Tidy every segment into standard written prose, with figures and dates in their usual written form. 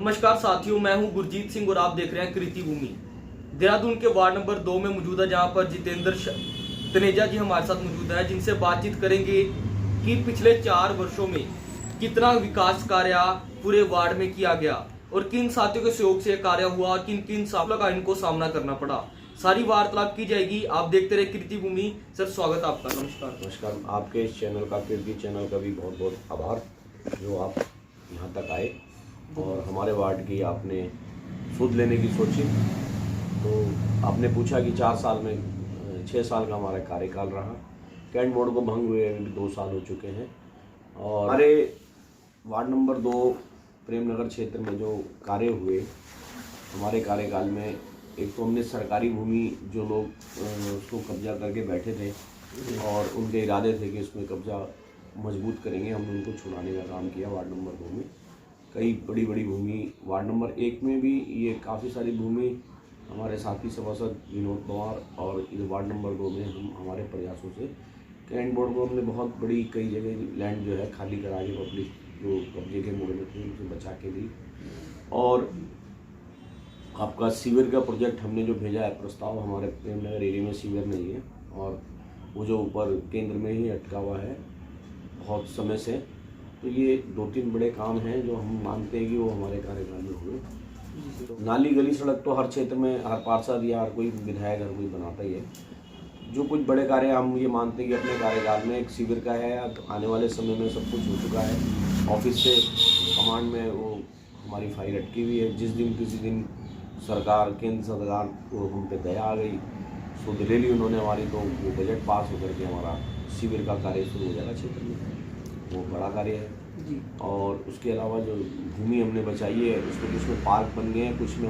नमस्कार साथियों, मैं हूं गुरजीत सिंह और आप देख रहे हैं कृति भूमि। देहरादून के वार्ड नंबर 2 में मौजूद है, जहां पर जितेंद्र तनेजा जी हमारे साथ मौजूद है, जिनसे बातचीत करेंगे कि पिछले 4 वर्षों में कितना विकास कार्य पूरे वार्ड में किया गया और किन साथियों के सहयोग से कार्य हुआ, किन किन सफलता का इनको सामना करना पड़ा। सारी वार्तालाप की जाएगी। आप देखते रहे कृति भूमि। सर, स्वागत आपका। नमस्कार। नमस्कार। आपके इस चैनल का, कीर्ति चैनल का भी बहुत बहुत आभार जो आप यहाँ तक आए और हमारे वार्ड की आपने सुध लेने की सोची। तो आपने पूछा कि 4 साल में 6 साल का हमारा कार्यकाल रहा। कैंट बोर्ड को भंग हुए अभी 2 साल हो चुके हैं और हमारे वार्ड नंबर 2 प्रेमनगर क्षेत्र में जो कार्य हुए हमारे कार्यकाल में, एक तो हमने सरकारी भूमि जो लोग उसको कब्जा करके बैठे थे और उनके इरादे थे कि इसमें कब्जा मजबूत करेंगे, हमने उनको छुड़ाने का काम किया। वार्ड नंबर 2 में कई बड़ी बड़ी भूमि, वार्ड नंबर 1 में भी ये काफ़ी सारी भूमि हमारे साथी सभासद विनोद पवार और इधर वार्ड नंबर 2 में हम हमारे प्रयासों से कैंट बोर्ड को हमने बहुत बड़ी कई जगह लैंड जो है खाली करा के पब्लिक जो कब्जे के मोड़ में थी उसे बचा के दी। और आपका सीवर का प्रोजेक्ट हमने जो भेजा है प्रस्ताव, हमारे प्रेमनगर एरिया में सीवर नहीं है और वो जो ऊपर केंद्र में ही अटका हुआ है बहुत समय से। तो ये 2-3 बड़े काम हैं जो हम मानते हैं कि वो हमारे कार्यकाल में हुए। नाली गली सड़क तो हर क्षेत्र में हर पार्षद या हर कोई विधायक हर कोई बनाता ही है। जो कुछ बड़े कार्य हम ये मानते हैं कि अपने कार्यकाल में एक शिविर का है, आने वाले समय में सब कुछ हो चुका है। ऑफिस से कमांड में वो हमारी फाइल अटकी हुई है। जिस दिन किसी दिन सरकार, केंद्र सरकार को हम पे दया आ गई, सुध ले ली उन्होंने हमारी, तो वो बजट पास होकर के हमारा शिविर का कार्य शुरू हो जाएगा क्षेत्र में। वो बड़ा कार्य है जी। और उसके अलावा जो भूमि हमने बचाई है उसमें कुछ में पार्क बन गए हैं, कुछ में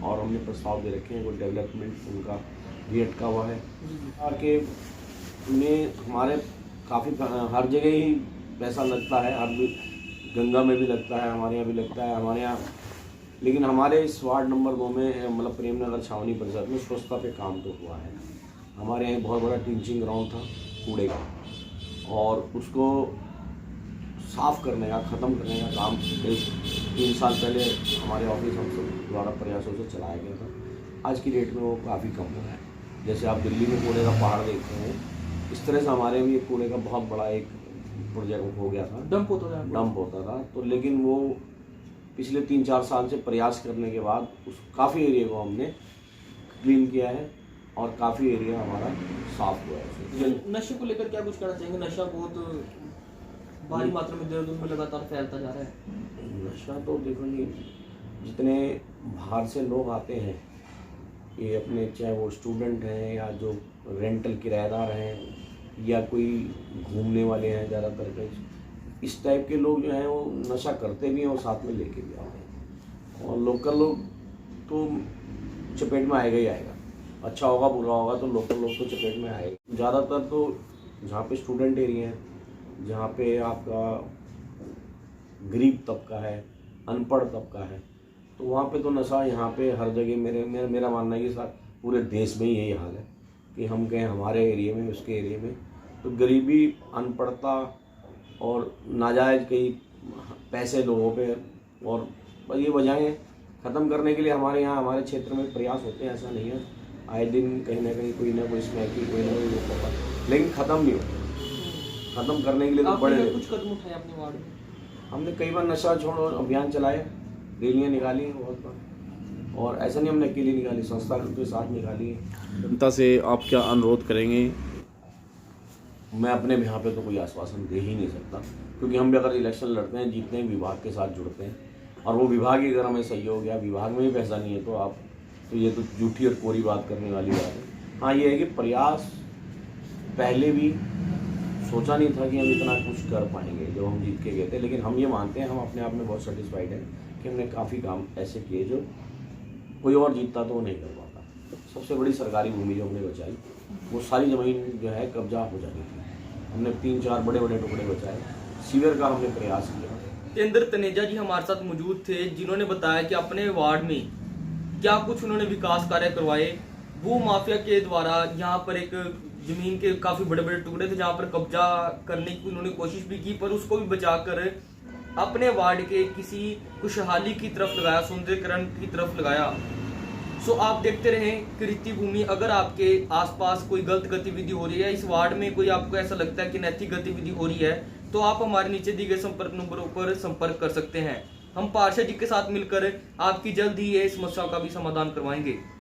हमने प्रस्ताव दे रखे हैं, कोई डेवलपमेंट उनका भी अटका हुआ है। और के में हमारे काफ़ी हर जगह ही पैसा लगता है, हर गंगा में भी लगता है, हमारे यहाँ भी लगता है हमारे यहाँ। लेकिन हमारे इस वार्ड नंबर 2 में मतलब प्रेमनगर छावनी परिषद में स्वच्छता पे काम तो हुआ है। हमारे यहाँ बहुत बड़ा टिंचिंग ग्राउंड था कूड़े का और उसको साफ़ करने का, ख़त्म करने का काम 3 साल पहले हमारे ऑफिस हम सब द्वारा प्रयासों से चलाया गया था। आज की डेट में वो काफ़ी कम हो रहा है। जैसे आप दिल्ली में कूड़े का पहाड़ देखते हैं, इस तरह से हमारे भी एक कूड़े का बहुत बड़ा एक प्रोजेक्ट हो गया था, डंप होता था। तो लेकिन वो पिछले 3-4 साल से प्रयास करने के बाद उस काफ़ी एरिया को हमने क्लीन किया है और काफ़ी एरिया हमारा साफ हुआ है। नशे को लेकर क्या कुछ करना चाहेंगे? नशा बहुत भारी मात्रा में देहरादून में लगातार फैलता जा रहा है। नशा तो देखो जी, जितने बाहर से लोग आते हैं, ये अपने चाहे वो स्टूडेंट हैं या जो रेंटल किराएदार हैं या कोई घूमने वाले हैं, ज़्यादातर के इस टाइप के लोग जो हैं वो नशा करते भी हैं और साथ में लेके भी आते हैं। और लोकल लोग तो चपेट में आएगा ही आएगा, अच्छा होगा बुरा होगा तो लोकल लोग तो चपेट में आएगा। ज़्यादातर तो जहाँ पे स्टूडेंट एरिया है, जहाँ पे आपका गरीब तबका है, अनपढ़ तबका है, तो वहाँ पे तो नशा यहाँ पे हर जगह मेरा मानना है कि सर पूरे देश में ही यही हाल है कि हम कहें हमारे एरिया में, उसके एरिया में तो गरीबी, अनपढ़ता और नाजायज़ कई पैसे लोगों पे, और ये वजहें ख़त्म करने के लिए हमारे यहाँ हमारे क्षेत्र में प्रयास होते हैं। ऐसा नहीं है, आए दिन कहीं ना कहीं कोई ना कोई स्मैकी, कोई ना कोई, लेकिन ख़त्म नहीं होता। ख़त्म करने के लिए तो बड़े कुछ कदम उठाए अपने वार्ड में? हमने कई बार नशा छोड़ो अभियान चलाए, रैलियाँ निकाली बहुत बार, और ऐसा नहीं हमने अकेले निकाली, संस्था के साथ निकाली है। जनता से आप क्या अनुरोध करेंगे? मैं अपने यहाँ पे तो कोई आश्वासन दे ही नहीं सकता, क्योंकि हम भी अगर इलेक्शन लड़ते हैं, जीतते हैं, विभाग के साथ जुड़ते हैं और वो विभाग ही अगर हमें सहयोग या विभाग में भी पैसा नहीं है तो आप तो ये तो झूठी और कोरी बात करने वाली बात है। हाँ, ये है कि प्रयास पहले भी सोचा नहीं था कि हम इतना कुछ कर पाएंगे जो हम जीत के गए थे, लेकिन हम ये मानते हैं, हम अपने आप में बहुत सेटिस्फाइड हैं कि हमने काफ़ी काम ऐसे किए जो कोई और जीतता तो वो नहीं कर पाता। सबसे बड़ी सरकारी भूमि जो हमने बचाई, वो सारी ज़मीन जो है कब्जा हो जाती थी, हमने 3-4 बड़े बड़े टुकड़े बचाए। सीवर का हमने प्रयास किया। जितेंद्र तनेजा जी हमारे साथ मौजूद थे, जिन्होंने बताया कि अपने वार्ड में क्या कुछ उन्होंने विकास कार्य करवाए। वो माफिया के द्वारा यहाँ पर एक जमीन के काफी बड़े बड़े टुकड़े थे जहाँ पर कब्जा करने की उन्होंने कोशिश भी की, पर उसको भी बचाकर अपने वार्ड के किसी खुशहाली की तरफ लगाया, सौंदर्यकरण की तरफ लगाया। सो आप देखते रहें कृति भूमि। अगर आपके आसपास कोई गलत गतिविधि हो रही है, इस वार्ड में कोई आपको ऐसा लगता है कि नैतिक गतिविधि हो रही है, तो आप हमारे नीचे दिए गए संपर्क नंबरों पर संपर्क कर सकते हैं। हम पार्षद जी के साथ मिलकर आपकी जल्द ही ये समस्या का भी समाधान करवाएंगे।